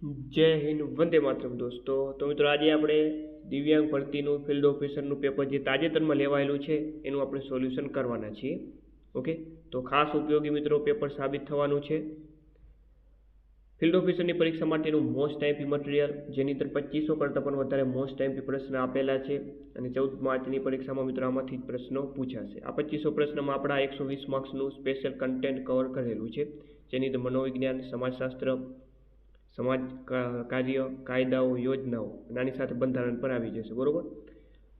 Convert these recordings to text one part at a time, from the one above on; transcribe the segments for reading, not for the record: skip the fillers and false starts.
જય હિન્દ, વંદે માતરમ દોસ્તો. તો મિત્રો આજે આપણે દિવ્યાંગ ભરતીનું ફિલ્ડ ઓફિસરનું પેપર જે તાજેતરમાં લેવાયેલું છે એનું આપણે સોલ્યુશન કરવાના છીએ. ઓકે, તો ખાસ ઉપયોગી મિત્રો પેપર સાબિત થવાનું છે. ફિલ્ડ ઓફિસરની પરીક્ષા માટેનું મોસ્ટ આઈપી મટીરિયલ, જેની અંદર 2500 કરતાં પણ વધારે મોસ્ટ આઈપી પ્રશ્ન આપેલા છે અને 14 માર્ચની પરીક્ષામાં મિત્રો આમાંથી જ પ્રશ્નો પૂછાશે. આ 2500 પ્રશ્નમાં આપણા 120 માર્ક્સનું સ્પેશિયલ કન્ટેન્ટ કવર કરેલું છે, જેની અંદર મનોવિજ્ઞાન, સમાજશાસ્ત્ર, સમાજ કાર્ય, કાયદાઓ, યોજનાઓ અને આની સાથે બંધારણ પણ આવી જશે. બરોબર,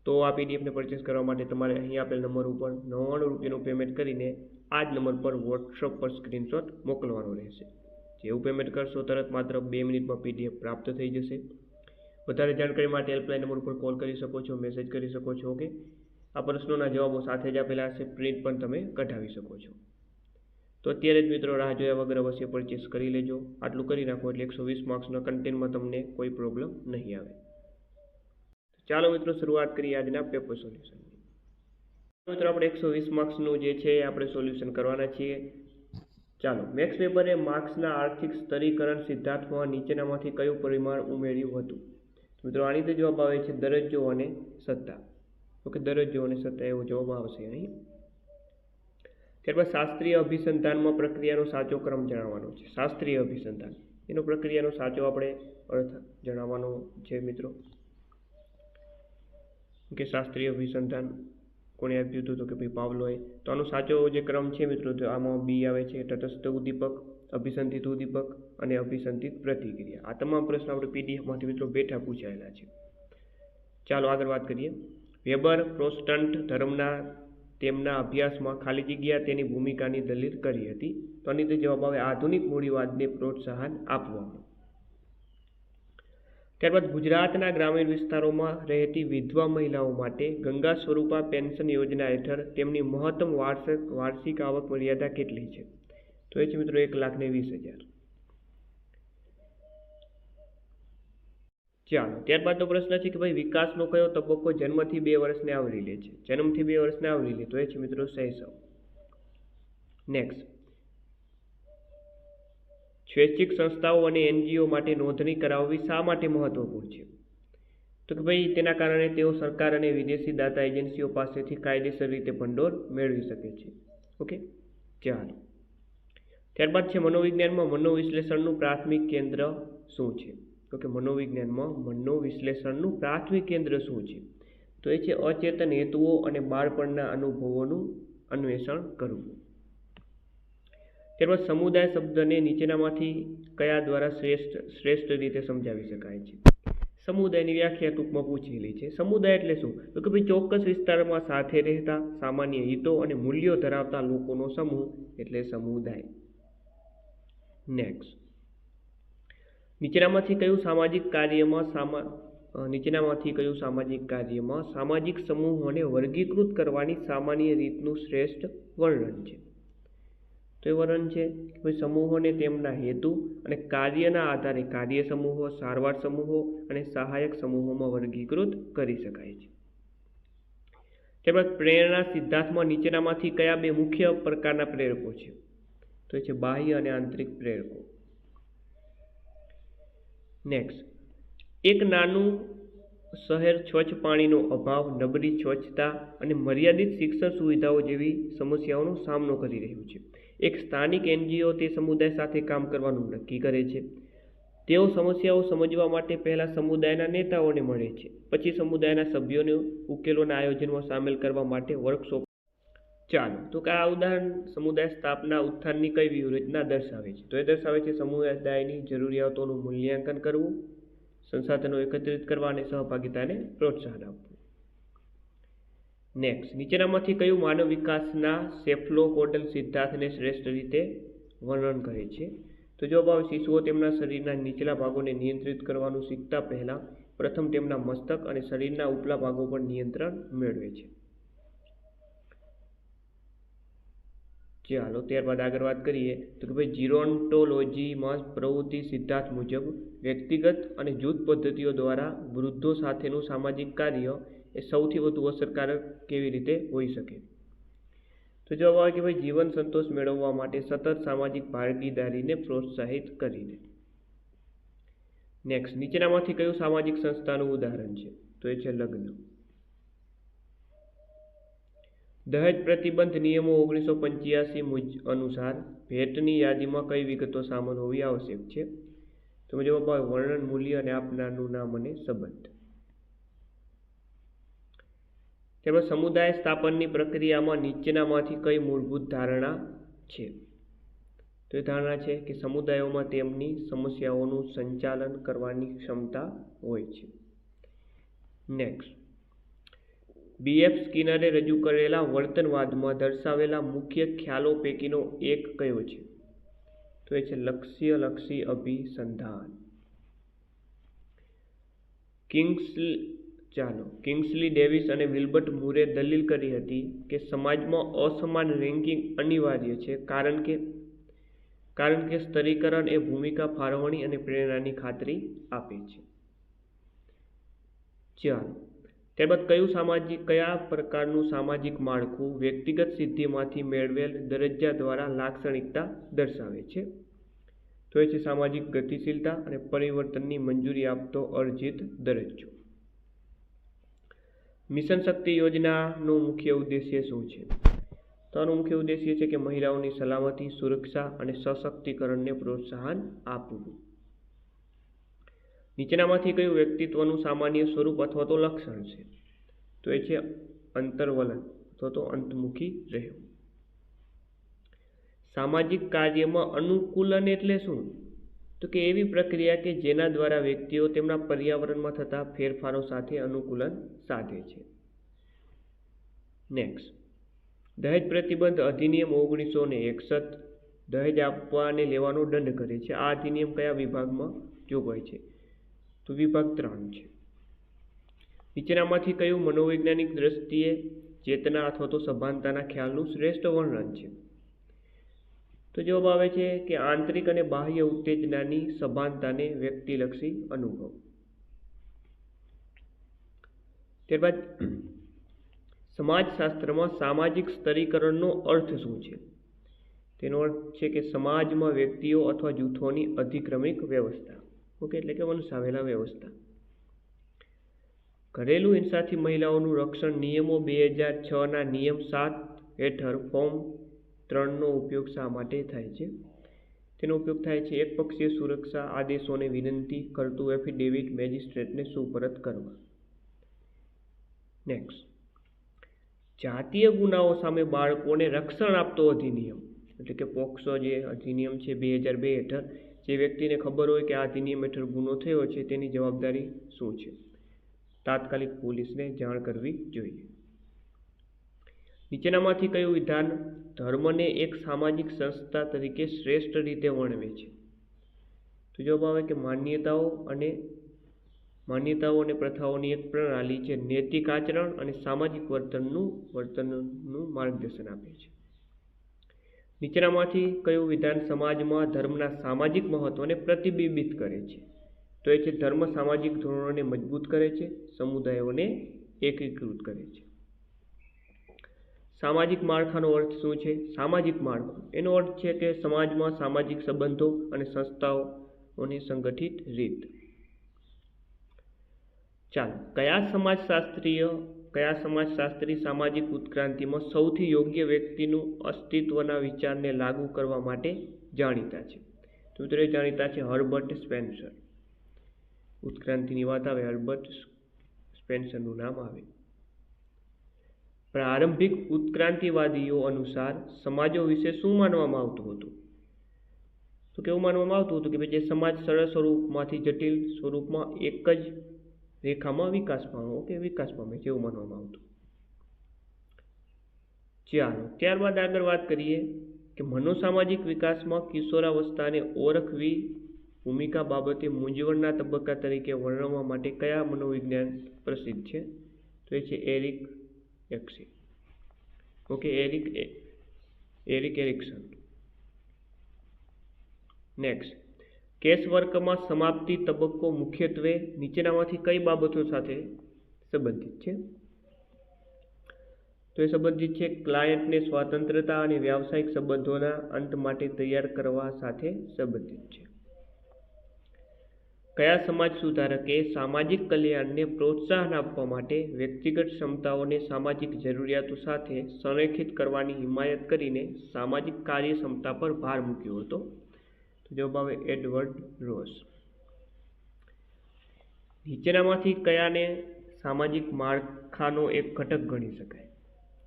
તો આ પીડીએફને પરચેસ કરવા માટે તમારે અહીં આપેલ નંબર ઉપર 99 રૂપિયાનું પેમેન્ટ કરીને આ જ નંબર પર વોટ્સઅપ પર સ્ક્રીનશોટ મોકલવાનો રહેશે. જેવું પેમેન્ટ કરશો તરત માત્ર 2 મિનિટમાં પીડીએફ પ્રાપ્ત થઈ જશે. વધારે જાણકારી માટે હેલ્પલાઇન નંબર ઉપર કોલ કરી શકો છો, મેસેજ કરી શકો છો. ઓકે, આ પ્રશ્નોના જવાબો સાથે જ આપેલા હશે, પ્રિન્ટ પણ તમે કઢાવી શકો છો. તો અત્યારે જ મિત્રો રાહ જોયા વગર અવશ્ય પરચેસ કરી લેજો. આટલું કરી નાખો એટલે 120 માર્ક્સના કન્ટેન્ટમાં તમને કોઈ પ્રોબ્લેમ નહીં આવે. ચાલો મિત્રો શરૂઆત કરીએ આજના પેપર સોલ્યુશનની. મિત્રો આપણે 120 માર્ક્સનું જે છે આપણે સોલ્યુશન કરવાના છીએ. ચાલો, મેક્સ વેબરે માર્ક્સના આર્થિક સ્તરીકરણ સિદ્ધાંતમાં નીચેનામાંથી કયું પરિમાણ ઉમેર્યું હતું? મિત્રો આની તો જવાબ આવે છે દરજ્જો અને સત્તા. ઓકે, દરજ્જો અને સત્તા એવો જવાબ આવશે અહીં. ત્યારબાદ શાસ્ત્રીય અભિસંધાનમાં પ્રક્રિયાનો સાચો ક્રમ જણાવવાનો છે. શાસ્ત્રીય અભિસંધાન એનો પ્રક્રિયાનો સાચો આપણે અર્થ જણાવવાનો છે મિત્રો. કે શાસ્ત્રીય અભિસંધાન કોણે આપ્યું હતું? તો કે ભાઈ પાવલોએ. તો આનો સાચો જે ક્રમ છે મિત્રો, તો આમાં બી આવે છે, તટસ્થ ઉદ્દીપક, અભિસંધિત ઉદ્દીપક અને અભિસંધિત પ્રતિક્રિયા. આ તમામ પ્રશ્નો આપણે પીડીએફમાંથી મિત્રો બેઠા પૂછાયેલા છે. ચાલો આગળ વાત કરીએ. વેબર પ્રોટેસ્ટન્ટ ધર્મના તેમના અભ્યાસમાં ખાલી જગ્યા તેની ભૂમિકાની દલીલ કરી હતી. તો આની તો જવાબ આવે આધુનિક મૂડીવાદને પ્રોત્સાહન આપવામાં. ત્યારબાદ ગુજરાતના ગ્રામીણ વિસ્તારોમાં રહેતી વિધવા મહિલાઓ માટે ગંગા સ્વરૂપા પેન્શન યોજના હેઠળ તેમની મહત્તમ વાર્ષિક આવક મર્યાદા કેટલી છે? તો એ છે મિત્રો 1,20,000. ચાલો, ત્યારબાદ તો પ્રશ્ન છે કે ભાઈ વિકાસનો કયો તબક્કો જન્મથી 2 વર્ષને આવરી લે છે? જન્મથી 2 વર્ષને આવરી લે તો એ છે મિત્રો શૈશવ. નેક્સ્ટ, સ્વૈચ્છિક સંસ્થાઓ અને એનજીઓ માટે નોંધણી કરાવવી શા માટે મહત્વપૂર્ણ છે? તો કે ભાઈ તેના કારણે તેઓ સરકાર અને વિદેશી દાતા એજન્સીઓ પાસેથી કાયદેસર રીતે ભંડોળ મેળવી શકે છે. ઓકે, ચાલો. ત્યારબાદ છે મનોવિજ્ઞાનમાં મનોવિશ્લેષણનું પ્રાથમિક કેન્દ્ર શું છે? તો કે મનોવિજ્ઞાનમાં મનોવિશ્લેષણનું પ્રાથમિક કેન્દ્ર શું છે? તો એ છે અચેતન હેતુઓ અને બાળપણના અનુભવોનું અન્વેષણ કરવું. ત્યારબાદ સમુદાય શબ્દને નીચેનામાંથી કયા દ્વારા શ્રેષ્ઠ રીતે સમજાવી શકાય છે? સમુદાયની વ્યાખ્યા ટૂંકમાં પૂછેલી છે. સમુદાય એટલે શું? તો કે ભાઈ ચોક્કસ વિસ્તારમાં સાથે રહેતા સામાન્ય હિતો અને મૂલ્યો ધરાવતા લોકોનો સમૂહ એટલે સમુદાય. નેક્સ્ટ, નીચેનામાંથી કયું સામાજિક કાર્યમાં સામાજિક સમૂહોને વર્ગીકૃત કરવાની સામાન્ય રીતનું શ્રેષ્ઠ વર્ણન છે? તો એ વર્ણન છે કે ભાઈ સમૂહોને તેમના હેતુ અને કાર્યના આધારે કાર્ય સમૂહો, સારવાર સમૂહો અને સહાયક સમૂહોમાં વર્ગીકૃત કરી શકાય છે. ત્યારબાદ પ્રેરણા સિદ્ધાંતમાં નીચેનામાંથી કયા 2 મુખ્ય પ્રકારના પ્રેરકો છે? તો એ છે બાહ્ય અને આંતરિક પ્રેરકો. નેક્સ્ટ, એક નાનું શહેર સ્વચ્છ પાણીનો અભાવ, નબળી સ્વચ્છતા અને મર્યાદિત શિક્ષણ સુવિધાઓ જેવી સમસ્યાઓનો સામનો કરી રહ્યું છે. એક સ્થાનિક એનજીઓ તે સમુદાય સાથે કામ કરવાનું નક્કી કરે છે. તેઓ સમસ્યાઓ સમજવા માટે પહેલા સમુદાયના નેતાઓને મળે છે, પછી સમુદાયના સભ્યોને ઉકેલોના આયોજનમાં સામેલ કરવા માટે વર્કશોપ. ચાલો, તો કે આ ઉદાહરણ સમુદાય સ્થાપના ઉત્થાનની કઈ વ્યૂહરચના દર્શાવે છે? તો એ દર્શાવે છે સમુદાયની જરૂરિયાતોનું મૂલ્યાંકન કરવું, સંસાધનો એકત્રિત કરવા અને સહભાગિતાને પ્રોત્સાહન આપવું. નેક્સ્ટ, નીચેનામાંથી કયું માનવ વિકાસના સેફ્લોપોડલ સિદ્ધાંતને શ્રેષ્ઠ રીતે વર્ણન કરે છે? તો જવાબ આવે શિશુઓ તેમના શરીરના નીચલા ભાગોને નિયંત્રિત કરવાનું શીખતા પહેલા પ્રથમ તેમના મસ્તક અને શરીરના ઉપલા ભાગો પર નિયંત્રણ મેળવે છે. ચાલો, ત્યારબાદ આગળ વાત કરીએ તો કે ભાઈ જીરોન્ટોલોજીમાં પ્રવૃત્તિ સિદ્ધાંત મુજબ વ્યક્તિગત અને જૂથ પદ્ધતિઓ દ્વારા વૃદ્ધો સાથેનું સામાજિક કાર્ય એ સૌથી વધુ અસરકારક કેવી રીતે હોઈ શકે? તો જવાબ આવે કે ભાઈ જીવન સંતોષ મેળવવા માટે સતત સામાજિક ભાગીદારીને પ્રોત્સાહિત કરીને. નેક્સ્ટ, નીચેનામાંથી કયું સામાજિક સંસ્થાનું ઉદાહરણ છે? તો એ છે લગ્ન. દહેજ પ્રતિબંધ નિયમો 1985 અનુસાર ભેટની યાદીમાં કઈ વિગતો સામેલ હોવી આવશ્યક છે? તો જવાબ આવે વર્ણન, મૂલ્ય અને આપનારનું નામ અને સંબંધ. ત્યારબાદ સમુદાય સ્થાપનની પ્રક્રિયામાં નીચેનામાંથી કઈ મૂળભૂત ધારણા છે? તો એ ધારણા છે કે સમુદાયોમાં તેમની સમસ્યાઓનું સંચાલન કરવાની ક્ષમતા હોય છે. નેક્સ્ટ, BF સ્કિનરે રજૂ કરેલા વર્તનવાદમાં દર્શાવેલા મુખ્ય ખ્યાલો પૈકીનો એક કયો છે? તો એ છે લક્ષ્યલક્ષી અભિસંધાન. કિંગ્સલી ડેવિસ અને વિલ્બર્ટ મૂરે દલીલ કરી હતી કે સમાજમાં અસમાન રેન્કિંગ અનિવાર્ય છે કારણ કે સ્તરીકરણ એ ભૂમિકા ફાળવણી અને પ્રેરણાની ખાતરી આપે છે. ચાલો, ત્યારબાદ કયા પ્રકારનું સામાજિક માળખું વ્યક્તિગત સિદ્ધિમાંથી મેળવેલ દરજ્જા દ્વારા લાક્ષણિકતા દર્શાવે છે? તો એ છે સામાજિક ગતિશીલતા અને પરિવર્તનની મંજૂરી આપતો અર્જિત દરજ્જો. મિશન શક્તિ યોજનાનો મુખ્ય ઉદ્દેશ્ય શું છે? તો આનો મુખ્ય ઉદ્દેશ્ય છે કે મહિલાઓની સલામતી, સુરક્ષા અને સશક્તિકરણને પ્રોત્સાહન આપવું. નીચેનામાંથી કયું વ્યક્તિત્વનું સામાન્ય સ્વરૂપ અથવા તો લક્ષણ છે? તો એ છે અંતર્વલન અથવા તો અંતર્મુખી રહેવું. સામાજિક કાર્યમાં અનુકૂલન એટલે શું? તો કે એવી પ્રક્રિયા કે જેના દ્વારા વ્યક્તિઓ તેમના પર્યાવરણમાં થતા ફેરફારો સાથે અનુકૂલન સાધે છે. નેક્સ્ટ, દહેજ પ્રતિબંધ અધિનિયમ 1961 દહેજ આપવા અને લેવાનો દંડ કરે છે. આ અધિનિયમ કયા વિભાગમાં જોગવાઈ છે? તો વિભાગ 3 છે. નીચેનામાંથી કયું મનોવૈજ્ઞાનિક દ્રષ્ટિએ ચેતના અથવા તો સભાનતાના ખ્યાલનું શ્રેષ્ઠ વર્ણન છે? તો જવાબ આવે છે કે આંતરિક અને બાહ્ય ઉત્તેજનાની સભાનતાને વ્યક્તિલક્ષી અનુભવ. ત્યારબાદ સમાજશાસ્ત્રમાં સામાજિક સ્તરીકરણનો અર્થ શું છે? તેનો અર્થ છે કે સમાજમાં વ્યક્તિઓ અથવા જૂથોની અધિક્રમિક વ્યવસ્થા, એટલે કે વંશાવેલા વ્યવસ્થા. ઘરેલું હિંસાથી મહિલાઓનું રક્ષણ નિયમો 2006ના નિયમ 7 હેઠળ ફોર્મ 3નો ઉપયોગ શા માટે થાય છે? તેનો ઉપયોગ થાય છે એકપક્ષીય સુરક્ષા આદેશોને વિનંતી કરતું એફિડેવિટ મેજિસ્ટ્રેટને સુપરત કરવા. નેક્સ્ટ, જાતીય ગુનાઓ સામે બાળકોને રક્ષણ આપતો અધિનિયમ, એટલે કે પોક્સો જે અધિનિયમ છે 2002 હેઠળ જે વ્યક્તિને ખબર હોય કે આ અધિનિયમ હેઠળ ગુનો થયો છે તેની જવાબદારી શું છે? તાત્કાલિક પોલીસને જાણ કરવી જોઈએ. નીચેનામાંથી કયું વિધાન ધર્મને એક સામાજિક સંસ્થા તરીકે શ્રેષ્ઠ રીતે વર્ણવે છે? તો જવાબ આવે કે માન્યતાઓ અને પ્રથાઓની એક પ્રણાલી જે નૈતિક આચરણ અને સામાજિક વર્તનનું માર્ગદર્શન આપે છે. નીચેનામાંથી કયું વિધાન સમાજમાં ધર્મના સામાજિક મહત્વને પ્રતિબિંબિત કરે છે? તો એ છે ધર્મ સામાજિક ધોરણોને મજબૂત કરે છે, સમુદાયોને એકીકૃત કરે છે. સામાજિક માળખાનો અર્થ શું છે? સામાજિક માળખું એનો અર્થ છે કે સમાજમાં સામાજિક સંબંધો અને સંસ્થાઓની સંગઠિત રીત. ચાલો, કયા સમાજશાસ્ત્રી સામાજિક ઉત્ક્રાંતિમાં સૌથી યોગ્ય વ્યક્તિનું અસ્તિત્વના વિચારને લાગુ કરવા માટે જાણીતા છે? તો મિત્રો જાણીતા છે હર્બર્ટ સ્પેન્સર. ઉત્ક્રાંતિની વાત આવે હર્બર્ટ સ્પેન્સરનું નામ આવે. પ્રારંભિક ઉત્ક્રાંતિવાદીઓ અનુસાર સમાજો વિશે શું માનવામાં આવતું હતું? તો કેવું માનવામાં આવતું હતું કે જે સમાજ સરળ સ્વરૂપમાંથી જટિલ સ્વરૂપમાં એક જ રેખામાં વિકાસ પામે જેવું માનવામાં આવતું. ચાલો, ત્યારબાદ આગળ વાત કરીએ કે મનોસામાજિક વિકાસમાં કિશોરાવસ્થાને ઓળખવી ભૂમિકા બાબતે મૂંઝવણના તબક્કા તરીકે વર્ણવવા માટે કયા મનોવિજ્ઞાન પ્રસિદ્ધ છે? તો એ છે એરિક એરિક્સન. નેક્સ્ટ, કેસ વર્કમાં સમાપ્તિ તબક્કો મુખ્યત્વે નીચેનામાંથી કઈ બાબતો સાથે સંબંધિત છે? તો એ સંબંધિત છે ક્લાયન્ટને સ્વતંત્રતા અને વ્યાવસાયિક સંબંધોના અંત માટે તૈયાર કરવા સાથે સંબંધિત છે. કયા સમાજ સુધારકે સામાજિક કલ્યાણને પ્રોત્સાહન આપવા માટે વ્યક્તિગત ક્ષમતાઓને સામાજિક જરૂરિયાતો સાથે સંરેખિત કરવાની હિમાયત કરીને સામાજિક કાર્યક્ષમતા પર ભાર મૂક્યો હતો? તો જવાબ આવે એડવર્ડ રોસ. નીચેનામાંથી કયાને સામાજિક માળખાનો એક ઘટક ગણી શકાય?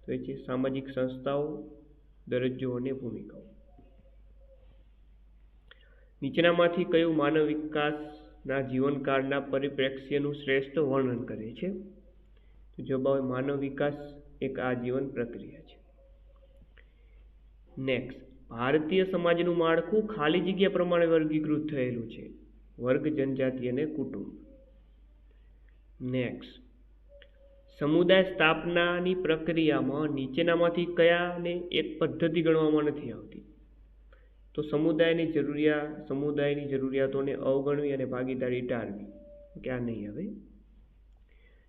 તો એ છે સામાજિક સંસ્થાઓ, દરજ્જો અને ભૂમિકાઓ. નીચેનામાંથી કયું માનવ વિકાસના જીવનકાળના પરિપ્રેક્ષ્યનું શ્રેષ્ઠ વર્ણન કરે છે? તો જવાબ આવે માનવ વિકાસ એક આજીવન પ્રક્રિયા છે. નેક્સ્ટ, ભારતીય સમાજનું માળખું ખાલી જગ્યા પ્રમાણે વર્ગીકૃત થયેલું છે: વર્ગ, જનજાતિ અને કુટુંબ. નેક્સ્ટ, સમુદાય સ્થાપનાની પ્રક્રિયામાં નીચેનામાંથી કયાને એક પદ્ધતિ ગણવામાં નથી આવતી? તો સમુદાયની જરૂરિયાતોને અવગણવી અને ભાગીદારી ટાળવી, કે આ નહીં આવે.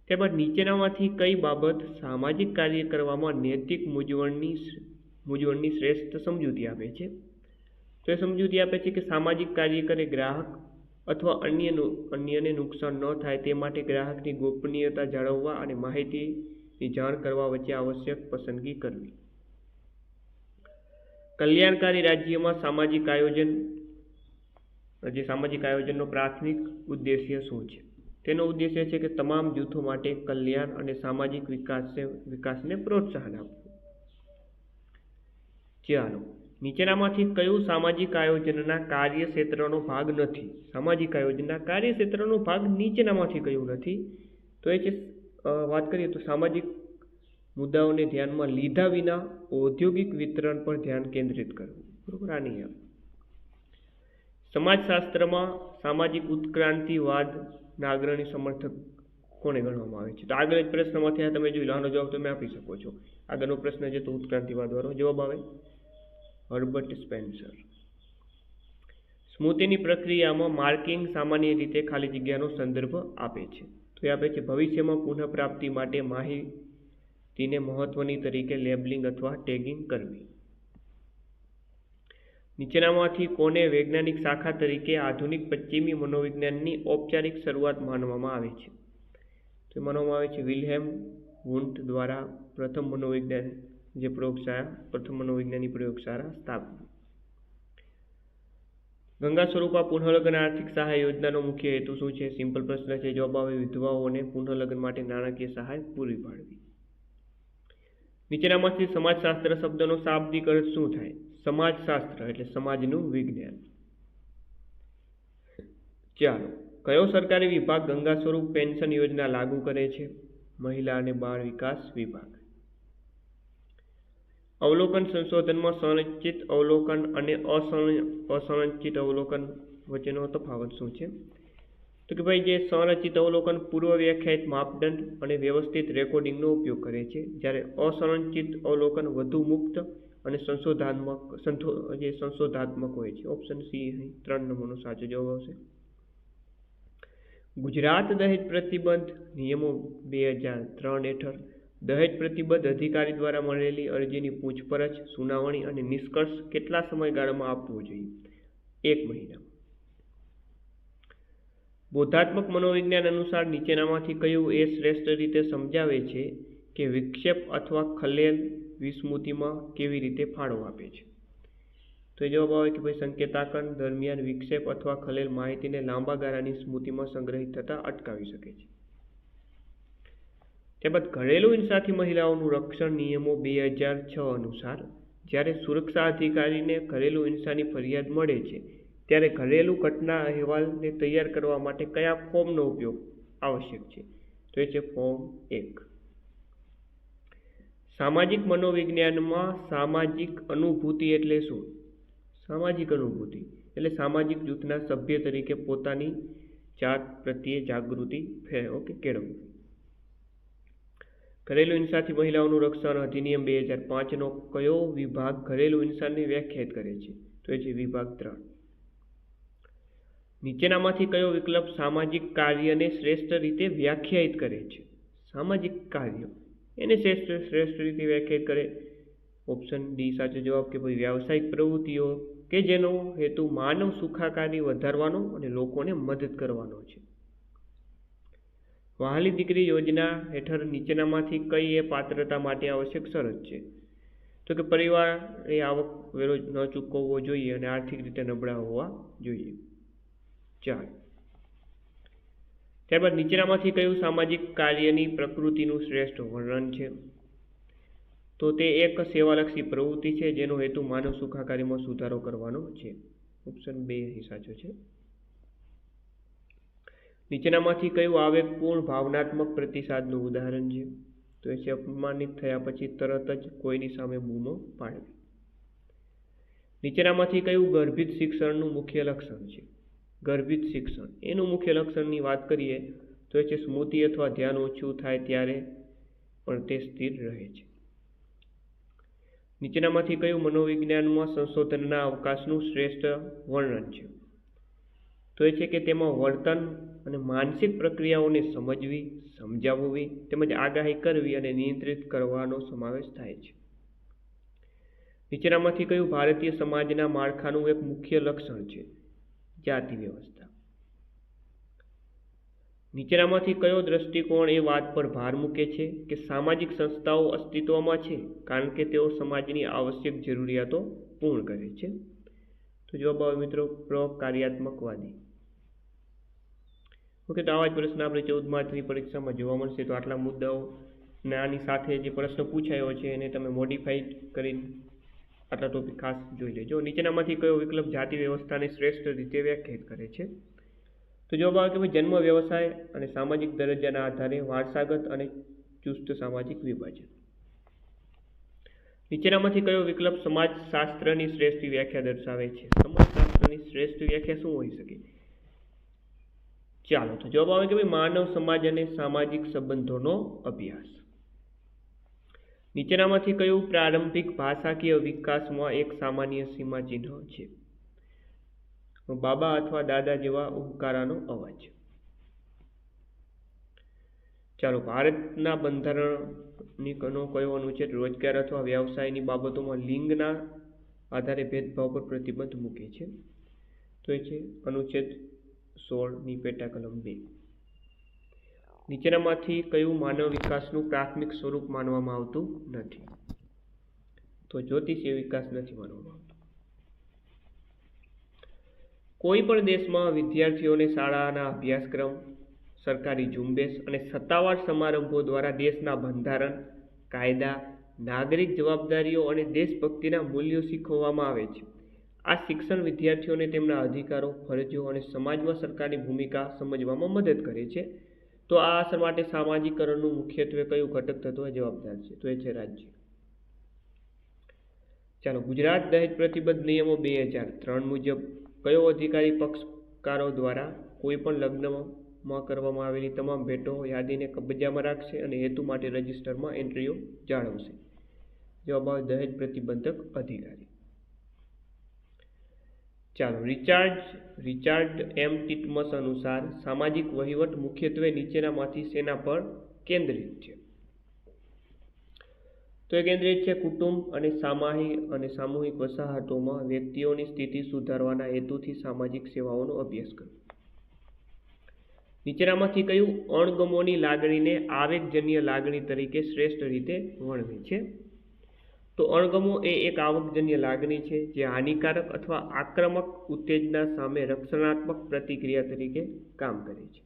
ત્યારબાદ નીચેનામાંથી કઈ બાબત સામાજિક કાર્ય કરવામાં નૈતિક મૂંઝવણની શ્રેષ્ઠ સમજૂતી આપે છે? તો એ સમજૂતી આપે છે કે સામાજિક કાર્ય કરે ગ્રાહક અથવા અન્યને નુકસાન ન થાય તે માટે ગ્રાહકની ગોપનીયતા જાળવવા અને માહિતીની જાણ કરવા વચ્ચે આવશ્યક પસંદગી કરવી. કલ્યાણકારી રાજ્યમાં સામાજિક આયોજનનો પ્રાથમિક ઉદ્દેશ્ય શું છે? તેનો ઉદ્દેશ્ય છે કે તમામ જૂથો માટે કલ્યાણ અને સામાજિક વિકાસને પ્રોત્સાહન આપવું. ચાલો, નીચેનામાંથી કયું સામાજિક આયોજનના કાર્યક્ષેત્રનો ભાગ નથી? સામાજિક આયોજનના કાર્યક્ષેત્રનો ભાગ નીચેનામાંથી કયું નથી? તો એ છે, વાત કરીએ તો સામાજિક મુદ્દાઓને ધ્યાનમાં લીધા વિના ઔદ્યોગિક વિતરણ પર ધ્યાન કેન્દ્રિત કરવું. બરોબર, આ નહીં આવે. સમાજશાસ્ત્રમાં સામાજિક ઉત્ક્રાંતિવાદના અગ્રણી સમર્થક કોને ગણવામાં આવે છે? તો આગળ જ પ્રશ્નમાંથી આ તમે જોઈ લો, આનો જવાબ તમે આપી શકો છો. આગળનો પ્રશ્ન છે તો ઉત્ક્રાંતિવાદ વાળો જવાબ આવે હર્બર્ટ સ્પેન્સર. સ્મૃતિની પ્રક્રિયામાં માર્કિંગ સામાન્ય રીતે ખાલી જગ્યાનો સંદર્ભ આપે છે. તો એ આપે છે ભવિષ્યમાં પુનઃપ્રાપ્તિ માટે માહિતીને મહત્વની તરીકે લેબલિંગ અથવા ટેગિંગ કરવી. નીચેનામાંથી કોને વૈજ્ઞાનિક શાખા તરીકે આધુનિક પશ્ચિમી મનોવિજ્ઞાનની ઔપચારિક શરૂઆત માનવામાં આવે છે? તો માનવામાં આવે છે વિલ્હેમ વુન્ટ દ્વારા પ્રથમ મનોવૈજ્ઞાનિક પ્રયોગશાળા સ્થાપવી. ગંગા સ્વરૂપા પુનઃલગ્ન આર્થિક સહાય યોજનાનો મુખ્ય હેતુ શું છે? સિમ્પલ પ્રશ્ન છે. જવાબ આવે વિધવાઓને પુનઃલગ્ન માટે નાણાકીય સહાય પૂરી પાડવી. નીચેનામાંથી સમાજશાસ્ત્ર શબ્દનો શાબ્દિક અર્થ શું થાય? સમાજશાસ્ત્ર એટલે સમાજનું વિજ્ઞાન. ચાલો, કયો સરકારી વિભાગ ગંગા સ્વરૂપ પેન્શન યોજના લાગુ કરે છે? મહિલા અને બાળ વિકાસ વિભાગ. અવલોકન સંશોધનમાં સંરચિત અવલોકન અને અસંરચિત અવલોકન વચ્ચેનો તફાવત શું છે? તો કે ભાઈ, જે સંરચિત અવલોકન પૂર્વ વ્યાખ્યાયિત માપદંડ અને વ્યવસ્થિત રેકોર્ડિંગનો ઉપયોગ કરે છે, જ્યારે અસંરચિત અવલોકન વધુ મુક્ત અને સંશોધાત્મક હોય છે. ઓપ્શન સી અહીં 3 નંબરનો સાચો જવાબ આવશે. ગુજરાત દહેજ પ્રતિબંધ નિયમો 2003 હેઠળ દહેજ પ્રતિબંધ અધિકારી દ્વારા મળેલી અરજીની પૂછપરછ, સુનાવણી અને નિષ્કર્ષ કેટલા સમયગાળામાં આપવો જોઈએ? 1 મહિના. બોધાત્મક મનોવિજ્ઞાન અનુસાર નીચેનામાંથી કયું એ શ્રેષ્ઠ રીતે સમજાવે છે કે વિક્ષેપ અથવા ખલેલ વિસ્મૃતિમાં કેવી રીતે ફાળો આપે છે? તો એ જવાબ આવે કે ભાઈ સંકેતાંકન દરમિયાન વિક્ષેપ અથવા ખલેલ માહિતીને લાંબા ગાળાની સ્મૃતિમાં સંગ્રહિત થતા અટકાવી શકે છે. ત્યારબાદ ઘરેલું હિંસાથી મહિલાઓનું રક્ષણ નિયમો 2006 અનુસાર જ્યારે સુરક્ષા અધિકારીને ઘરેલું હિંસાની ફરિયાદ મળે છે ત્યારે ઘરેલું ઘટના અહેવાલને તૈયાર કરવા માટે કયા ફોર્મનો ઉપયોગ આવશ્યક છે? તો એ છે ફોર્મ 1. સામાજિક મનોવિજ્ઞાનમાં સામાજિક અનુભૂતિ એટલે શું? સામાજિક અનુભૂતિ એટલે સામાજિક જૂથના સભ્ય તરીકે પોતાની જાત પ્રત્યે જાગૃતિ કેળવવી. ઘરેલું હિંસાથી મહિલાઓનું રક્ષણ અધિનિયમ 2005નો કયો વિભાગ ઘરેલું હિંસાને વ્યાખ્યાયિત કરે છે? તો એ છે વિભાગ 3. નીચેનામાંથી કયો વિકલ્પ સામાજિક કાર્યને શ્રેષ્ઠ રીતે વ્યાખ્યાયિત કરે છે? સામાજિક કાર્ય એને શ્રેષ્ઠ રીતે વ્યાખ્યાયિત કરે. ઓપ્શન ડી સાચો જવાબ કે ભાઈ વ્યાવસાયિક પ્રવૃત્તિઓ કે જેનો હેતુ માનવ સુખાકારી વધારવાનો અને લોકોને મદદ કરવાનો છે. વહાલી દીકરી યોજના હેઠળ નીચેનામાંથી કઈ એ પાત્રતા માટે આવશ્યક શરત છે? તો કે પરિવારે આવક વેરો ન ચૂકવવો જોઈએ અને આર્થિક રીતે નબળા હોવા જોઈએ. 4. ત્યારબાદ નીચેનામાંથી કયું સામાજિક કાર્યની પ્રકૃતિનું શ્રેષ્ઠ વર્ણન છે? તો તે એક સેવાલક્ષી પ્રવૃત્તિ છે જેનો હેતુ માનવ સુખાકારીમાં સુધારો કરવાનો છે. ઓપ્શન 2 સાચો છે. નીચેનામાંથી કયું આવેગપૂર્ણ ભાવનાત્મક પ્રતિસાદનું ઉદાહરણ છે? તો એ છે અપમાનિત થયા પછી તરત જ કોઈની સામે બૂમો પાડવી. નીચેનામાંથી કયું ગર્ભિત શિક્ષણનું મુખ્ય લક્ષણ છે? ગર્ભિત શિક્ષણ એનું મુખ્ય લક્ષણની વાત કરીએ તો એ છે સ્મૃતિ અથવા ધ્યાન ઓછું થાય ત્યારે પણ તે સ્થિર રહે છે. નીચેનામાંથી કયું મનોવિજ્ઞાનમાં સંશોધનના અવકાશનું શ્રેષ્ઠ વર્ણન છે? તો એ છે કે તેમાં વર્તન અને માનસિક પ્રક્રિયાઓને સમજવી, સમજાવવી તેમજ આગાહી કરવી અને નિયંત્રિત કરવાનો સમાવેશ થાય છે. નીચેનામાંથી કયું ભારતીય સમાજના માળખાનું એક મુખ્ય લક્ષણ છે? જાતિ વ્યવસ્થા. નીચેનામાંથી કયો દ્રષ્ટિકોણ એ વાત પર ભાર મૂકે છે કે સામાજિક સંસ્થાઓ અસ્તિત્વમાં છે કારણ કે તેઓ સમાજની આવશ્યક જરૂરિયાતો પૂર્ણ કરે છે? તો જવાબ આવે મિત્રો પ્રકાર્યાત્મકવાદી. ઓકે, તો આવા જ પ્રશ્ન આપણે 14 માર્ચની પરીક્ષામાં જોવા મળશે. તો આટલા મુદ્દાઓ અને આની સાથે જે પ્રશ્ન પૂછાયો છે એને તમે મોડિફાઈ કરીને આટલા ટોપિક ખાસ જોઈ લેજો. નીચેનામાંથી કયો વિકલ્પ જાતિ વ્યવસ્થાને શ્રેષ્ઠ રીતે વ્યાખ્યાયિત કરે છે? તો જવાબ આવે કે ભાઈ જન્મ, વ્યવસાય અને સામાજિક દરજ્જાના આધારે વારસાગત અને ચુસ્ત સામાજિક વિભાજન. નીચેનામાંથી કયો વિકલ્પ સમાજશાસ્ત્રની શ્રેષ્ઠ વ્યાખ્યા દર્શાવે છે? સમાજશાસ્ત્રની શ્રેષ્ઠ વ્યાખ્યા શું હોઈ શકે? ચાલો, તો જવાબ આવે કે ભાઈ માનવ સમાજ અને સામાજિક સંબંધોનો અભ્યાસ. નીચેનામાંથી કયું પ્રારંભિક ભાષાકીય વિકાસમાં એક સામાન્ય સીમાચિહ્ન છે? બાબા અથવા દાદા જેવા ઉબકારાનો અવાજ. ચાલો, ભારતના બંધારણનો કયો અનુચ્છેદ રોજગાર અથવા વ્યવસાયની બાબતોમાં લિંગના આધારે ભેદભાવ પર પ્રતિબંધ મૂકે છે? તો એ છે અનુચ્છેદ 16ની પેટા કલમ 2. નીચેનામાંથી કયું માનવ વિકાસનું પ્રાથમિક સ્વરૂપ માનવામાં આવતું નથી? તો જ્યોતિષીય વિકાસ નથી માનવામાં આવતો. કોઈ પણ દેશમાં વિદ્યાર્થીઓને શાળાના અભ્યાસક્રમ, સરકારી ઝુંબેશ અને સત્તાવાર સમારંભો દ્વારા દેશના બંધારણ, કાયદા, નાગરિક જવાબદારીઓ અને દેશભક્તિના મૂલ્યો શીખવવામાં આવે છે. આ શિક્ષણ વિદ્યાર્થીઓને તેમના અધિકારો, ફરજો અને સમાજમાં સરકારની ભૂમિકા સમજવામાં મદદ કરે છે. તો આ અસર માટે સામાજિકરણનું મુખ્યત્વે કયું ઘટક તત્વ જવાબદાર છે? તો એ છે રાજ્ય. ચાલો, ગુજરાત દહેજ પ્રતિબંધ નિયમો 2003 મુજબ કયો અધિકારી પક્ષકારો દ્વારા કોઈ પણ લગ્નમાં કરવામાં આવેલી તમામ ભેટો યાદીને કબજામાં રાખશે અને હેતુ માટે રજિસ્ટરમાં એન્ટ્રીઓ જાળવશે? જવાબ આવે દહેજ પ્રતિબંધક અધિકારી. ચાલો, રિચાર્ડ એમ ટિટમસ અનુસાર સામાજિક વહીવટ મુખ્યત્વે નીચેનામાંથી શેના પર કેન્દ્રિત છે? તો એ કેન્દ્રિત છે કુટુંબ અને સામૂહિક વસાહતોમાં વ્યક્તિઓની સ્થિતિ સુધારવાના હેતુથી સામાજિક સેવાઓનો અભ્યાસ કરવો. નીચેનામાંથી કયું અણગમોની લાગણીને આવેગજન્ય લાગણી તરીકે શ્રેષ્ઠ રીતે વર્ણવે છે? તો અણગમો એ એક આવકજન્ય લાગણી છે જે હાનિકારક અથવા આક્રમક ઉત્તેજના સામે રક્ષણાત્મક પ્રતિક્રિયા તરીકે કામ કરે છે.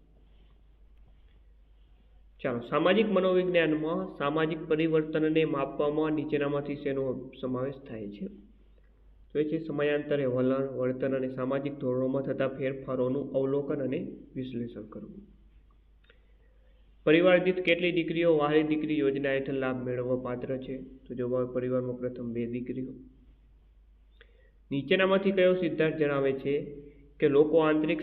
ચાલો, સામાજિક મનોવિજ્ઞાનમાં સામાજિક પરિવર્તનને માપવામાં નીચેનામાંથી શેનો સમાવેશ થાય છે? તો એ છે સમયાંતરે વલણ, વર્તન અને સામાજિક ધોરણોમાં થતા ફેરફારોનું અવલોકન અને વિશ્લેષણ કરવું. પરિવાર દીઠ કેટલી દીકરીઓ વહાલી દીકરી યોજના હેઠળ લાભ મેળવવા પાત્ર છે? તો જવાબ પરિવારમાં પ્રથમ 2 દીકરીઓ. નીચેનામાંથી કયો સિદ્ધાંત જણાવે છે કે લોકો આંતરિક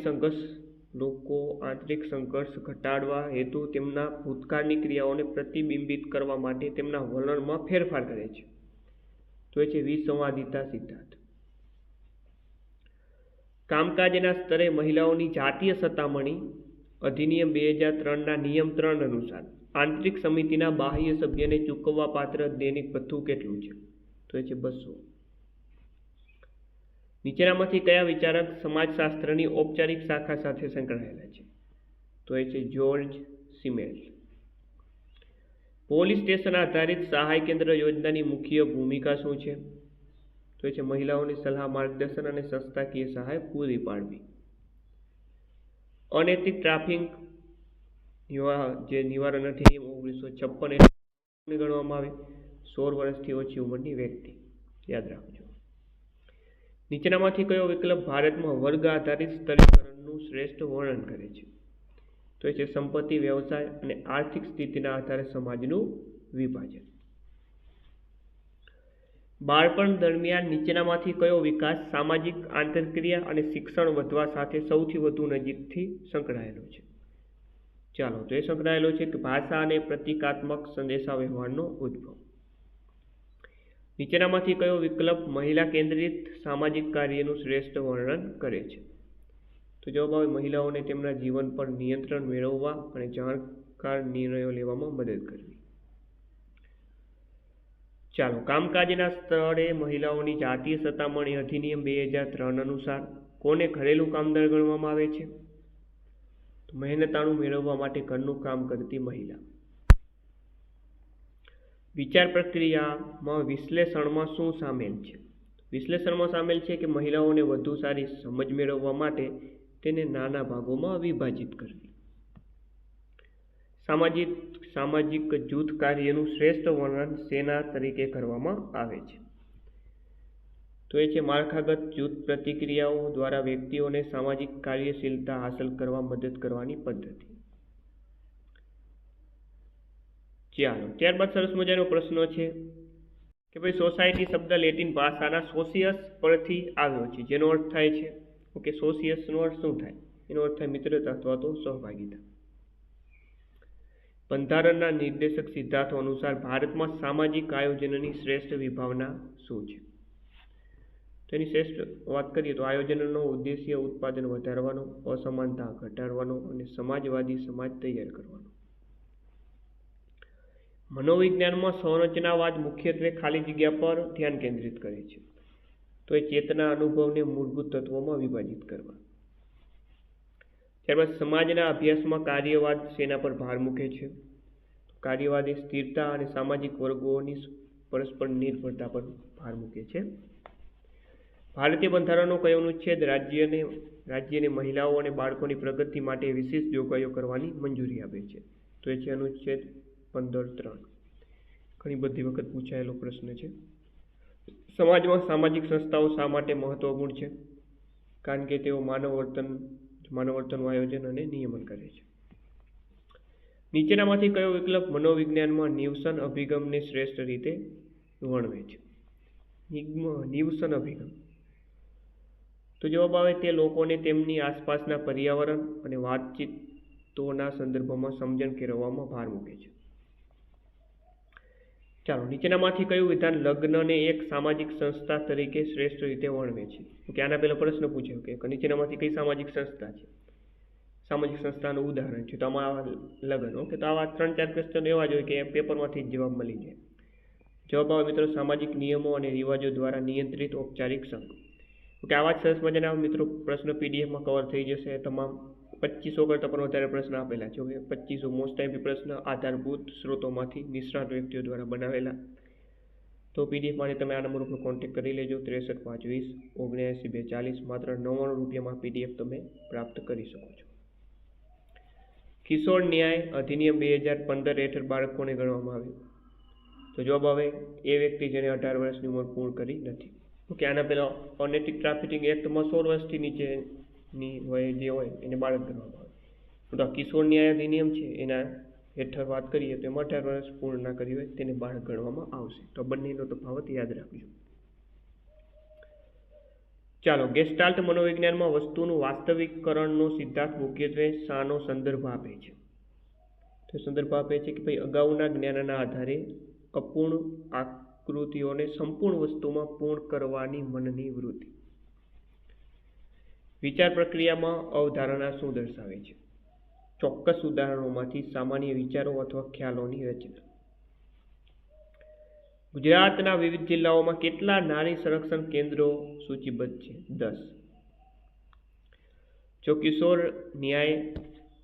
સંઘર્ષ ઘટાડવા હેતુ તેમના ભૂતકાળની ક્રિયાઓને પ્રતિબિંબિત કરવા માટે તેમના વલણમાં ફેરફાર કરે છે? તો એ છે વિસંવાદિતા સિદ્ધાંત. કામકાજના સ્તરે મહિલાઓની જાતીય સત્તામણી અધિનિયમ 2003ના નિયમ 3 અનુસાર આંતરિક સમિતિના બાહ્ય સભ્યને ચૂકવવા પાત્ર દૈનિક ભથ્થું કેટલું છે? તો એ છે 200. નીચેનામાંથી કયા વિચારક સમાજશાસ્ત્રની ઔપચારિક શાખા સાથે સંકળાયેલા છે? તો એ છે જ્યોર્જ સિમેલ. પોલીસ સ્ટેશન આધારિત સહાય કેન્દ્ર યોજનાની મુખ્ય ભૂમિકા શું છે? તો એ છે મહિલાઓની સલાહ, માર્ગદર્શન અને સંસ્થાકીય સહાય પૂરી પાડવી. અનૈતિક ટ્રાફિક જે નિવારણ અધિનિયમ 1956 ગણવામાં આવે 16 વર્ષથી ઓછી ઉંમરની વ્યક્તિ. યાદ રાખજો. નીચેનામાંથી કયો વિકલ્પ ભારતમાં વર્ગ આધારિત સ્તરીકરણનું શ્રેષ્ઠ વર્ણન કરે છે? તો એ છે સંપત્તિ, વ્યવસાય અને આર્થિક સ્થિતિના આધારે સમાજનું વિભાજન. બાળપણ દરમિયાન નીચેનામાંથી કયો વિકાસ સામાજિક આંતરક્રિયા અને શિક્ષણ વધવા સાથે સૌથી વધુ નજીકથી સંકળાયેલો છે? ચાલો, તો એ સંકળાયેલો છે કે ભાષા અને પ્રતિકાત્મક સંદેશાવ્યવહારનો ઉદ્ભવ. નીચેનામાંથી કયો વિકલ્પ મહિલા કેન્દ્રિત સામાજિક કાર્યનું શ્રેષ્ઠ વર્ણન કરે છે? તો જવાબ આવે મહિલાઓને તેમના જીવન પર નિયંત્રણ મેળવવા અને જાણકાર નિર્ણયો લેવામાં મદદ કરવી. ચાલો, કામકાજના સ્થળે મહિલાઓની જાતીય સતામણી અધિનિયમ 2003 અનુસાર કોને ઘરેલું કામદાર ગણવામાં આવે છે? તો મહેનતાણું મેળવવા માટે ઘરનું કામ કરતી મહિલા. વિચાર પ્રક્રિયામાં વિશ્લેષણમાં શું સામેલ છે? વિશ્લેષણમાં સામેલ છે કે મહિલાઓને વધુ સારી સમજ મેળવવા માટે તેને નાના ભાગોમાં વિભાજિત કરવી. સામાજિક જૂથ કાર્યનું શ્રેષ્ઠ વર્ણન શેના તરીકે કરવામાં આવે છે? તો એ છે માળખાગત જૂથ પ્રતિક્રિયાઓ દ્વારા વ્યક્તિઓને સામાજિક કાર્યશીલતા હાંસલ કરવા મદદ કરવાની પદ્ધતિ. ચાલો, ત્યારબાદ સરસ મજાનો પ્રશ્ન છે કે ભાઈ સોસાયટી શબ્દ લેટિન ભાષાના સોશિયસ પરથી આવ્યો છે, જેનો અર્થ થાય છે ઓકે સોશિયસનો અર્થ શું થાય? એનો અર્થ થાય મિત્રતા અથવા તો સહભાગિતા. બંધારણના નિર્દેશક સિદ્ધાંતો અનુસાર ભારતમાં સામાજિક આયોજનની શ્રેષ્ઠ વિભાવના શું છે? તેની શ્રેષ્ઠ વાત કરીએ તો આયોજનનો ઉદ્દેશ્ય ઉત્પાદન વધારવાનો, અસમાનતા ઘટાડવાનો અને સમાજવાદી સમાજ તૈયાર કરવાનો. મનોવિજ્ઞાનમાં સંરચનાવાદ મુખ્યત્વે ખાલી જગ્યા પર ધ્યાન કેન્દ્રિત કરે છે. તો એ ચેતના અનુભવને મૂળભૂત તત્વોમાં વિભાજિત કરવા. ત્યારબાદ સમાજના અભ્યાસમાં કાર્યવાદ શેના પર ભાર મૂકે છે? કાર્યવાદી સ્થિરતા અને સામાજિક વર્ગોની પરસ્પર નિર્ભરતા પર ભાર મૂકે છે. ભારતીય બંધારણનો કયો અનુચ્છેદ રાજ્યને મહિલાઓ અને બાળકોની પ્રગતિ માટે વિશેષ જોગવાઈઓ કરવાની મંજૂરી આપે છે? તો એ છે અનુચ્છેદ 15(3). ઘણી બધી વખત પૂછાયેલો પ્રશ્ન છે. સમાજમાં સામાજિક સંસ્થાઓ શા માટે મહત્વપૂર્ણ છે? કારણ કે તેઓ માનવ વર્તનનું આયોજન અને નિયમન કરે છે. નીચેનામાંથી કયો વિકલ્પ મનોવિજ્ઞાનમાં નિવસન અભિગમને શ્રેષ્ઠ રીતે વર્ણવે છે? નિવસન અભિગમ. તો જવાબ આવે તે લોકોને તેમની આસપાસના પર્યાવરણ અને વાતચીતોના સંદર્ભમાં સમજણ કેળવવામાં ભાર મૂકે છે. ચાલો, નીચેનામાંથી કયું વિધાન લગ્નને એક સામાજિક સંસ્થા તરીકે શ્રેષ્ઠ રીતે વર્ણવે છે? ઓકે, આના પહેલા પ્રશ્ન પૂછ્યો કે નીચેનામાંથી કઈ સામાજિક સંસ્થા છે? સામાજિક સંસ્થાનું ઉદાહરણ છે તો આમાં લગ્ન. ઓકે, તો આવા 3-4 ક્વેશ્ચન એવા જ હોય કે પેપરમાંથી જ જવાબ મળી જાય. જવાબ આવે મિત્રો સામાજિક નિયમો અને રિવાજો દ્વારા નિયંત્રિત ઔપચારિક સંઘ. ઓકે, આવા જ સરસ મજાના મિત્રો પ્રશ્ન પીડીએફમાં કવર થઈ જશે. તમામ 2500 કરતાં પણ વધારે પ્રશ્ન આપેલા છે. ઓકે, 2500 મોસ્ટ ટાઈમ પ્રશ્ન આધારભૂત સ્ત્રોતોમાંથી નિષ્ણાત વ્યક્તિઓ દ્વારા બનાવેલા. તો પીડીએફ માટે તમે આ નંબર ઉપર કોન્ટેક્ટ કરી લેજો 63520 79 240. માત્ર 99 રૂપિયામાં પીડીએફ તમે પ્રાપ્ત કરી શકો છો. કિશોર ન્યાય અધિનિયમ 2015 હેઠળ બાળકોને ગણવામાં આવ્યું? તો જવાબ આવે એ વ્યક્તિ જેને 18 વર્ષની ઉંમર પૂર્ણ કરી નથી. ઓકે, આના પહેલા અનૈતિક ટ્રાફિકિંગ એક્ટમાં 16 વર્ષથી નીચેની વય જે હોય એને બાળક ગણવામાં આવે. તો આ કિશોર ન્યાય અધિનિયમ છે એના હેઠળ વાત કરીએ તો એમાં 18 વર્ષ પૂર્ણ ના કરી હોય તેને બાળક ગણવામાં આવશે. તો બંનેનો તફાવત યાદ રાખજો. ચાલો, ગેસ્ટાલ્ટ મનોવિજ્ઞાનમાં વસ્તુનું વાસ્તવિકકરણનો સિદ્ધાંત મુખ્યત્વે શાનો સંદર્ભ આપે છે? તો સંદર્ભ આપે છે કે ભાઈ અગાઉના જ્ઞાનના આધારે અપૂર્ણ આકૃતિઓને સંપૂર્ણ વસ્તુમાં પૂર્ણ કરવાની મનની વૃત્તિ. વિચાર પ્રક્રિયામાં અવધારણા શું દર્શાવે છે? ચોક્કસ ઉદાહરણોમાંથી સામાન્ય વિચારો અથવા ખ્યાલોની રચના. ગુજરાતના વિવિધ જિલ્લાઓમાં કેટલા નારી સંરક્ષણ કેન્દ્રો સૂચિબદ્ધ છે? 10. જો કિશોર ન્યાય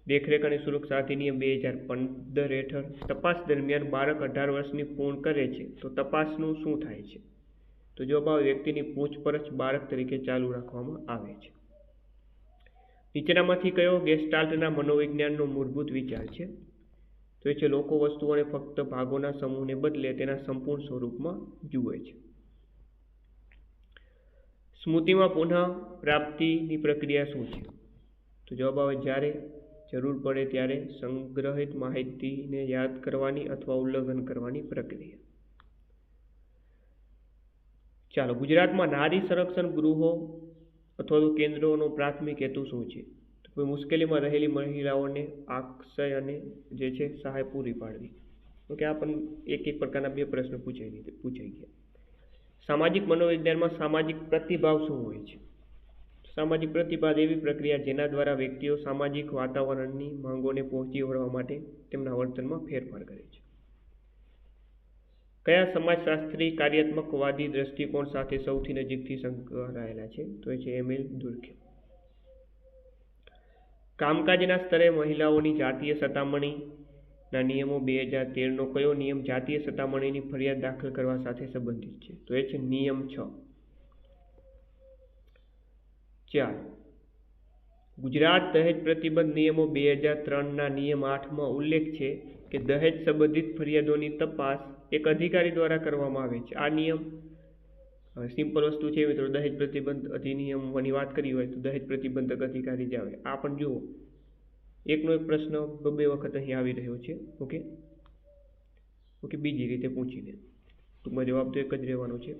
દેખરેખ અને સુરક્ષા અધિનિયમ 2015 હેઠળ તપાસ દરમિયાન બાળક 18 વર્ષની પૂર્ણ કરે છે તો તપાસનું શું થાય છે? તો જવાબ આવે વ્યક્તિની પૂછપરછ બાળક તરીકે ચાલુ રાખવામાં આવે છે. નીચેનામાંથી કયો ગેસ્ટાલ્ટના મનોવિજ્ઞાનનો મૂળભૂત વિચાર છે? તો એ છે લોકો વસ્તુઓને ફક્ત ભાગોના સમૂહને બદલે તેના સંપૂર્ણ સ્વરૂપમાં જુએ છે. સ્મૃતિમાં પુનઃ પ્રાપ્તિની પ્રક્રિયા શું છે? તો જવાબ આવે જ્યારે જરૂર પડે ત્યારે સંગ્રહિત માહિતીને યાદ કરવાની અથવા ઉલ્લંઘન કરવાની પ્રક્રિયા. ચાલો, ગુજરાતમાં નારી સંરક્ષણ ગૃહો અથવા તો કેન્દ્રોનો પ્રાથમિક હેતુ શું છે? તો મુશ્કેલીમાં રહેલી મહિલાઓને આશ્રય અને જે છે સહાય પૂરી પાડવી. ઓકે, આ પણ એક પ્રકારના 2 પ્રશ્ન પૂછાઈ ગયા. સામાજિક મનોવિજ્ઞાનમાં સામાજિક પ્રતિભાવ શું હોય છે? સામાજિક પ્રતિભાવ એવી પ્રક્રિયા જેના દ્વારા વ્યક્તિઓ સામાજિક વાતાવરણની માંગોને પહોંચી વળવા માટે તેમના વર્તનમાં ફેરફાર કરે છે. કયા સમાજશાસ્ત્રી કાર્યાત્મકવાદી દ્રષ્ટિકોણ સાથે સૌથી નજીકથી સંકળાયેલા છે? તો એ છે એમિલ દુર્કેઇમ. કામકાજના સ્તરે મહિલાઓની જાતીય સતામણીના નિયમો 2013નો કયો નિયમ જાતીય સતામણીની ફરિયાદ દાખલ કરવા સાથે સંબંધિત છે? તો એ છે નિયમ 6. 4. ગુજરાત દહેજ પ્રતિબંધ નિયમો 2003ના નિયમ 8માં ઉલ્લેખ છે કે દહેજ સંબંધિત ફરિયાદોની તપાસ એક અધિકારી દ્વારા કરવામાં આવે છે. આ નિયમ સિમ્પલ વસ્તુ છે મિત્રો, દહેજ પ્રતિબંધ અધિનિયમની વાત કરી હોય તો દહેજ પ્રતિબંધક અધિકારી જ આવે. આ પણ જુઓ, એકનો એક પ્રશ્ન 2 વખત અહીં આવી રહ્યો છે. ઓકે, બીજી રીતે પૂછીને ટૂંકમાં જવાબ તો એક જ રહેવાનો છે.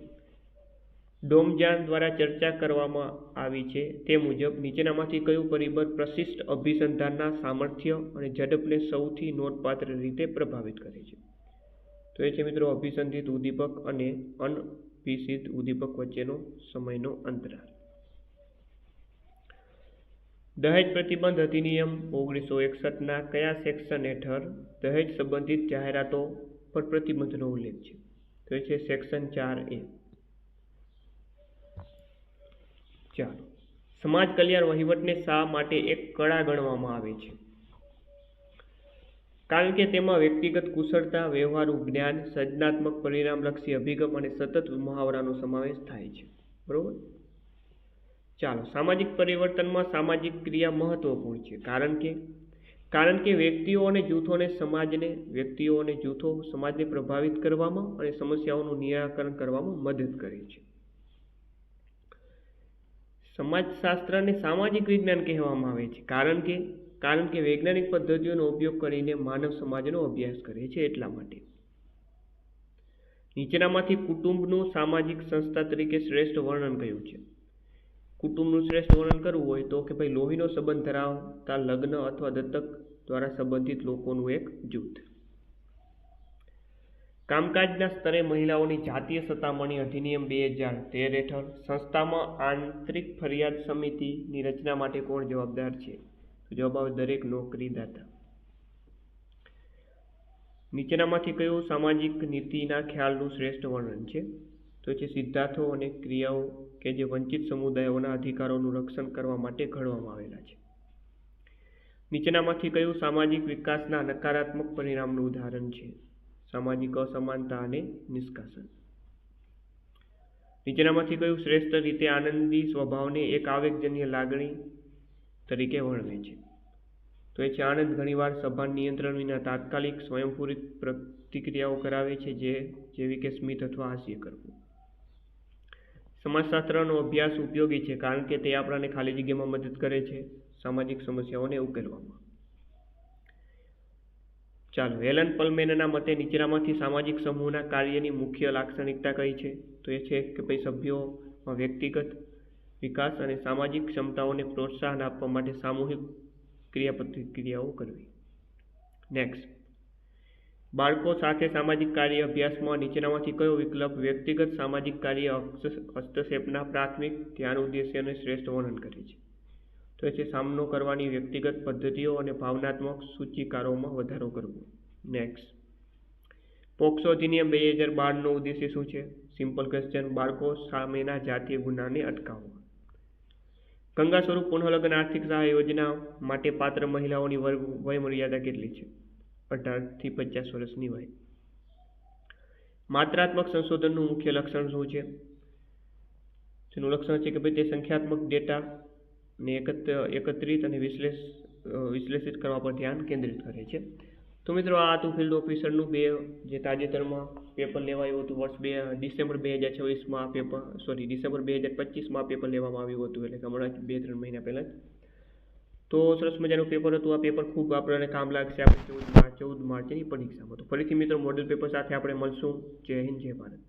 ડોમજાન દ્વારા ચર્ચા કરવામાં આવી છે તે મુજબ નીચેનામાંથી કયું પરિબળ પ્રશિષ્ટ અભિસંધાનના સામર્થ્ય અને ઝડપને સૌથી નોંધપાત્ર રીતે પ્રભાવિત કરે છે? તો એ છે મિત્રો અભિસંધિત ઉદ્દીપક અને અનભિસંધિત ઉદ્દીપક વચ્ચેનો સમયનો અંતરાલ. દહેજ પ્રતિબંધ અધિનિયમ 1961ના કયા સેક્શન હેઠળ દહેજ સંબંધિત જાહેરાતો પર પ્રતિબંધનો ઉલ્લેખ છે? તો એ છે સેક્શન 4A. ચાલો, સમાજ કલ્યાણ વહીવટને શા માટે એક કળા ગણવામાં આવે છે? કારણ કે તેમાં વ્યક્તિગત કુશળતા, વ્યવહારુ જ્ઞાન, સર્જનાત્મક પરિણામલક્ષી અભિગમ અને સતત મહાવરાનો સમાવેશ થાય છે. બરોબર. ચાલો, સામાજિક પરિવર્તનમાં સામાજિક ક્રિયા મહત્વપૂર્ણ છે કારણ કે વ્યક્તિઓ અને જૂથો સમાજને પ્રભાવિત કરવામાં અને સમસ્યાઓનું નિરાકરણ કરવામાં મદદ કરે છે. સમાજશાસ્ત્રને સામાજિક વિજ્ઞાન કહેવામાં આવે છે કારણ કે વૈજ્ઞાનિક પદ્ધતિઓનો ઉપયોગ કરીને માનવ સમાજનો અભ્યાસ કરે છે. એટલા માટે નીચેનામાંથી કુટુંબનું સામાજિક સંસ્થા તરીકે શ્રેષ્ઠ વર્ણન કયું છે? કુટુંબનું શ્રેષ્ઠ વર્ણન કરવું હોય તો કે ભાઈ લોહીનો સંબંધ ધરાવતા લગ્ન અથવા દત્તક દ્વારા સંબંધિત લોકોનું એક જૂથ. કામકાજના સ્તરે મહિલાઓની જાતીય સતામણી અધિનિયમ 2013 હેઠળ સંસ્થામાં આંતરિક ફરિયાદ સમિતિની રચના માટે કોણ જવાબદાર છે? તો જવાબ આવે દરેક નોકરીદાતા. નીચેનામાંથી કયું સામાજિક નીતિના ખ્યાલનું શ્રેષ્ઠ વર્ણન છે? તો છે સિદ્ધાંતો અને ક્રિયાઓ કે જે વંચિત સમુદાયોના અધિકારોનું રક્ષણ કરવા માટે ઘડવામાં આવેલા છે. નીચેનામાંથી કયું સામાજિક વિકાસના નકારાત્મક પરિણામનું ઉદાહરણ છે? સામાજિક અસમાનતા અને નિષ્કાસન. નીચેનામાંથી કયું શ્રેષ્ઠ રીતે આનંદી સ્વભાવને એક આવેગજન્ય લાગણી તરીકે વર્ણવે છે? તો એ છે આનંદ ઘણીવાર સભાન નિયંત્રણ વિના તાત્કાલિક સ્વયંસ્ફુરિત પ્રતિક્રિયાઓ કરાવે છે, જેવી કે સ્મિત અથવા હાસ્ય કરવું. સમાજશાસ્ત્રનો અભ્યાસ ઉપયોગી છે કારણ કે તે આપણને ખાલી જગ્યામાં મદદ કરે છે સામાજિક સમસ્યાઓને ઉકેલવામાં. ચાલો, હેલન પલમેનના મતે નીચેનામાંથી સામાજિક સમૂહના કાર્યની મુખ્ય લાક્ષણિકતા કઈ છે? તો એ છે કે ભાઈ સભ્યોમાં વ્યક્તિગત વિકાસ અને સામાજિક ક્ષમતાઓને પ્રોત્સાહન આપવા માટે સામૂહિક ક્રિયાપ્રતિક્રિયાઓ કરવી. નેક્સ્ટ, બાળકો સાથે સામાજિક કાર્ય અભ્યાસમાં નીચેનામાંથી કયો વિકલ્પ વ્યક્તિગત સામાજિક કાર્ય હસ્તક્ષેપના પ્રાથમિક ધ્યાન ઉદ્દેશ્ય અને શ્રેષ્ઠ વર્ણન કરે છે? તો એ છે સામનો કરવાની વ્યક્તિગત પદ્ધતિઓ અને ભાવનાત્મક સૂચિકારોમાં વધારો કરવો. નેક્સ્ટ, પોક્સો અધિનિયમ 2012નો ઉદ્દેશ્ય શું છે? Simple question. બાળકો સામેના જાતીય ગુનાને અટકાવવા. ગંગા સ્વરૂપ પુનઃલગ્ન આર્થિક સહાય યોજના માટે પાત્ર મહિલાઓની વય મર્યાદા કેટલી છે? 18 થી 50 વર્ષની વય. માત્રાત્મક સંશોધનનું મુખ્ય લક્ષણ શું છે? તેનું લક્ષણ છે કે ભાઈ તે સંખ્યાત્મક ડેટાને એકત્રિત અને વિશ્લેષિત કરવા પર ધ્યાન કેન્દ્રિત કરે છે. તો મિત્રો આ હતું ફિલ્ડ ઓફિસરનું જે તાજેતરમાં પેપર લેવાયું હતું ડિસેમ્બર 2026માં ડિસેમ્બર 2025માં પેપર લેવામાં આવ્યું હતું, એટલે કે હમણાં 2-3 મહિના પહેલાં. તો સરસ મજાનું પેપર હતું. આ પેપર ખૂબ આપણને કામ લાગશે આપણે 14 માર્ચની પરીક્ષામાં. તો ફરીથી મિત્રો મોડેલ પેપર સાથે આપણે મળશું. જય હિન્દ, જય ભારત.